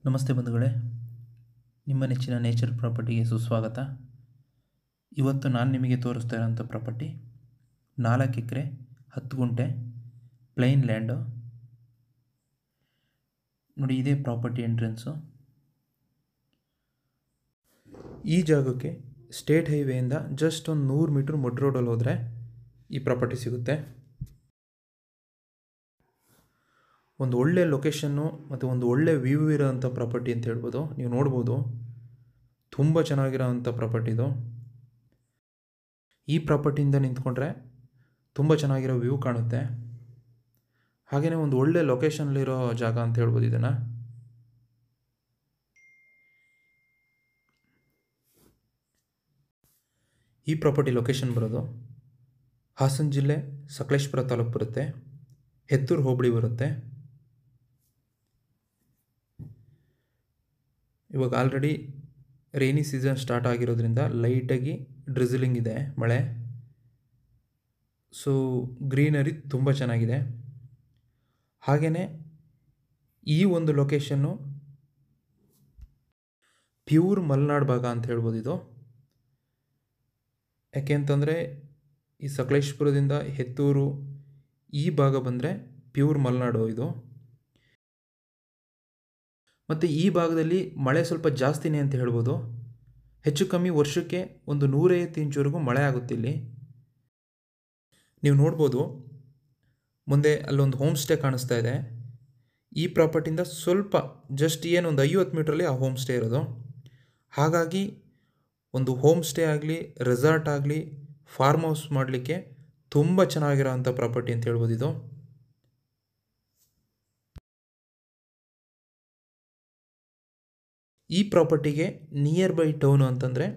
ನಮಸ್ತೆ ಬಂಧುಗಳೇ, ನಿಮ್ಮ ನೆಚ್ಚಿನ ನೇಚರ್ ಪ್ರಾಪರ್ಟಿಗೆ ಸುಸ್ವಾಗತ. ಇವತ್ತು ನಾನು ನಿಮಗೆ ತೋರಿಸ್ತಾ ಇರೋಂಥ ಪ್ರಾಪರ್ಟಿ 4 ಎಕರೆ 10 ಗುಂಟೆ ಪ್ಲೈನ್ ಲ್ಯಾಂಡು. ನೋಡಿ, ಇದೇ ಪ್ರಾಪರ್ಟಿ ಎಂಟ್ರೆನ್ಸು. ಈ ಜಾಗಕ್ಕೆ ಸ್ಟೇಟ್ ಹೈವೇಯಿಂದ ಜಸ್ಟ್ ಒಂದು 100 ಮೀಟ್ರ್ ಮಡ್ ರೋಡಲ್ಲಿ ಹೋದರೆ ಈ ಪ್ರಾಪರ್ಟಿ ಸಿಗುತ್ತೆ. ಒಂದು ಒಳ್ಳೆ ಲೊಕೇಶನ್ನು ಮತ್ತು ಒಂದು ಒಳ್ಳೆ ವ್ಯೂ ಇರೋಂಥ ಪ್ರಾಪರ್ಟಿ ಅಂತ ಹೇಳ್ಬೋದು. ನೀವು ನೋಡ್ಬೋದು, ತುಂಬ ಚೆನ್ನಾಗಿರೋಂಥ ಪ್ರಾಪರ್ಟಿ ಇದು. ಈ ಪ್ರಾಪರ್ಟಿಯಿಂದ ನಿಂತ್ಕೊಂಡ್ರೆ ತುಂಬ ಚೆನ್ನಾಗಿರೋ ವ್ಯೂ ಕಾಣುತ್ತೆ. ಹಾಗೆಯೇ ಒಂದು ಒಳ್ಳೆ ಲೊಕೇಶನ್ಲಿರೋ ಜಾಗ ಅಂತ ಹೇಳ್ಬೋದು ಇದನ್ನು. ಈ ಪ್ರಾಪರ್ಟಿ ಲೊಕೇಶನ್ ಬರೋದು ಹಾಸನ ಜಿಲ್ಲೆ ಸಕಲೇಶಪುರ ತಾಲೂಕು ಬರುತ್ತೆ, ಹೆತ್ತೂರು ಹೋಬಳಿ ಬರುತ್ತೆ. ಇವಾಗ ಆಲ್ರೆಡಿ ರೈನಿ ಸೀಸನ್ ಸ್ಟಾರ್ಟ್ ಆಗಿರೋದ್ರಿಂದ ಲೈಟಾಗಿ ಡ್ರಿಝಲಿಂಗ್ ಇದೆ, ಮಳೆ. ಸೊ ಗ್ರೀನರಿ ತುಂಬ ಚೆನ್ನಾಗಿದೆ. ಹಾಗೆಯೇ ಈ ಒಂದು ಲೊಕೇಶನ್ನು ಪ್ಯೂರ್ ಮಲೆನಾಡು ಭಾಗ ಅಂತ ಹೇಳ್ಬೋದು ಇದು. ಯಾಕೆ ಅಂತಂದರೆ ಈ ಸಕಲೇಶಪುರದಿಂದ ಹೆತ್ತೂರು ಈ ಭಾಗ ಬಂದರೆ ಪ್ಯೂರ್ ಮಲೆನಾಡು ಇದು. ಮತ್ತು ಈ ಭಾಗದಲ್ಲಿ ಮಳೆ ಸ್ವಲ್ಪ ಜಾಸ್ತಿನೇ ಅಂತ ಹೇಳ್ಬೋದು. ಹೆಚ್ಚು ಕಮ್ಮಿ ವರ್ಷಕ್ಕೆ ಒಂದು 150 ಇಂಚುವರೆಗೂ ಮಳೆ ಆಗುತ್ತೆ ಇಲ್ಲಿ. ನೀವು ನೋಡ್ಬೋದು, ಮುಂದೆ ಅಲ್ಲೊಂದು ಹೋಮ್ ಸ್ಟೇ ಕಾಣಿಸ್ತಾ ಇದೆ. ಈ ಪ್ರಾಪರ್ಟಿಯಿಂದ ಸ್ವಲ್ಪ ಜಸ್ಟ್ ಒಂದು 50 ಮೀಟ್ರಲ್ಲಿ ಆ ಹೋಮ್ ಸ್ಟೇ ಇರೋದು. ಹಾಗಾಗಿ ಒಂದು ಹೋಮ್ ಸ್ಟೇ ಆಗಲಿ, ರೆಸಾರ್ಟ್ ಆಗಲಿ, ಫಾರ್ಮ್ ಹೌಸ್ ಮಾಡಲಿಕ್ಕೆ ತುಂಬ ಚೆನ್ನಾಗಿರೋ ಅಂಥ ಪ್ರಾಪರ್ಟಿ ಅಂತ ಹೇಳ್ಬೋದು ಇದು. ಈ ಪ್ರಾಪರ್ಟಿಗೆ ನಿಯರ್ ಬೈ ಟೌನು ಅಂತಂದರೆ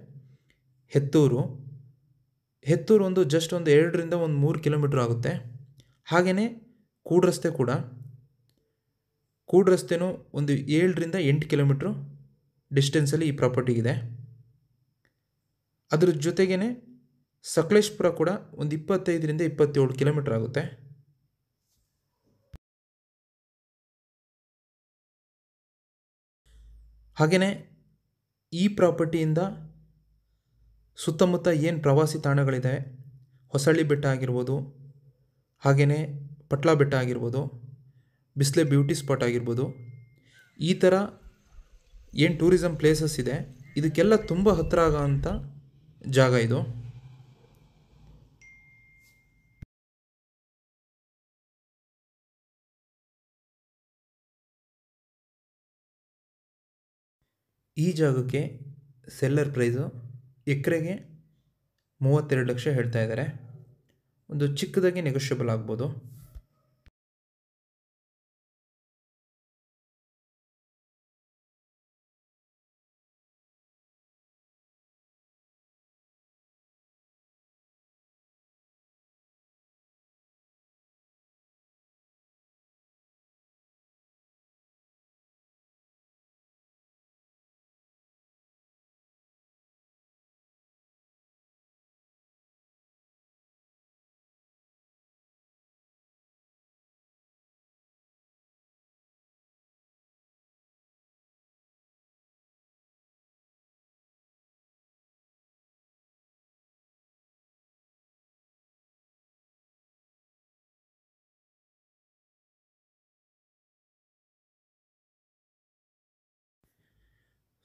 ಹೆತ್ತೂರು ಒಂದು ಜಸ್ಟ್ ಒಂದು 2 ರಿಂದ 3 ಕಿಲೋಮೀಟ್ರ್ ಆಗುತ್ತೆ. ಹಾಗೆಯೇ ಕೂಡ್ರಸ್ತೆ ಕೂಡ, ಕೂಡ್ರಸ್ತೆನೂ ಒಂದು 7 ರಿಂದ 8 ಕಿಲೋಮೀಟ್ರು ಡಿಸ್ಟೆನ್ಸಲ್ಲಿ ಈ ಪ್ರಾಪರ್ಟಿಗಿದೆ. ಅದ್ರ ಜೊತೆಗೇ ಸಕಲೇಶಪುರ ಕೂಡ ಒಂದು 25 ರಿಂದ 27 ಕಿಲೋಮೀಟ್ರ್ ಆಗುತ್ತೆ. ಹಾಗೆಯೇ ಈ ಪ್ರಾಪರ್ಟಿಯಿಂದ ಸುತ್ತಮುತ್ತ ಏನು ಪ್ರವಾಸಿ ತಾಣಗಳಿದೆ, ಹೊಸಳ್ಳಿ ಬೆಟ್ಟ ಆಗಿರ್ಬೋದು, ಹಾಗೆಯೇ ಪಟ್ಲ ಬೆಟ್ಟ ಆಗಿರ್ಬೋದು, ಬಿಸ್ಲೆ ಬ್ಯೂಟಿ ಸ್ಪಾಟ್ ಆಗಿರ್ಬೋದು, ಈ ಥರ ಏನು ಟೂರಿಸಮ್ ಪ್ಲೇಸಸ್ ಇದೆ, ಇದಕ್ಕೆಲ್ಲ ತುಂಬ ಹತ್ತಿರ ಆಗೋಂಥ ಜಾಗ ಇದು. ಈ ಜಾಗಕ್ಕೆ ಸೆಲ್ಲರ್ ಪ್ರೈಸು ಎಕರೆಗೆ 32 ಲಕ್ಷ ಹೇಳ್ತಾ ಇದ್ದಾರೆ. ಒಂದು ಚಿಕ್ಕದಾಗಿ ನೆಗೋಷಿಯಬಲ್ ಆಗ್ಬೋದು.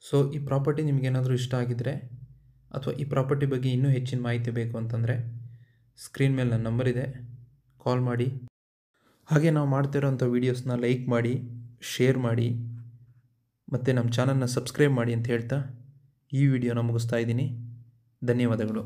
ಸೊ ಈ ಪ್ರಾಪರ್ಟಿ ನಿಮಗೇನಾದರೂ ಇಷ್ಟ ಆಗಿದ್ದರೆ, ಅಥವಾ ಈ ಪ್ರಾಪರ್ಟಿ ಬಗ್ಗೆ ಇನ್ನೂ ಹೆಚ್ಚಿನ ಮಾಹಿತಿ ಬೇಕು ಅಂತಂದರೆ ಸ್ಕ್ರೀನ್ ಮೇಲೆ ನನ್ನ ನಂಬರ್ ಇದೆ, ಕಾಲ್ ಮಾಡಿ. ಹಾಗೆ ನಾವು ಮಾಡ್ತಿರೋಂಥ ವೀಡಿಯೋಸ್ನ ಲೈಕ್ ಮಾಡಿ, ಶೇರ್ ಮಾಡಿ, ಮತ್ತು ನಮ್ಮ ಚಾನಲ್ನ ಸಬ್ಸ್ಕ್ರೈಬ್ ಮಾಡಿ ಅಂತ ಹೇಳ್ತಾ ಈ ವಿಡಿಯೋನ ಮುಗಿಸ್ತಾ ಇದ್ದೀನಿ. ಧನ್ಯವಾದಗಳು.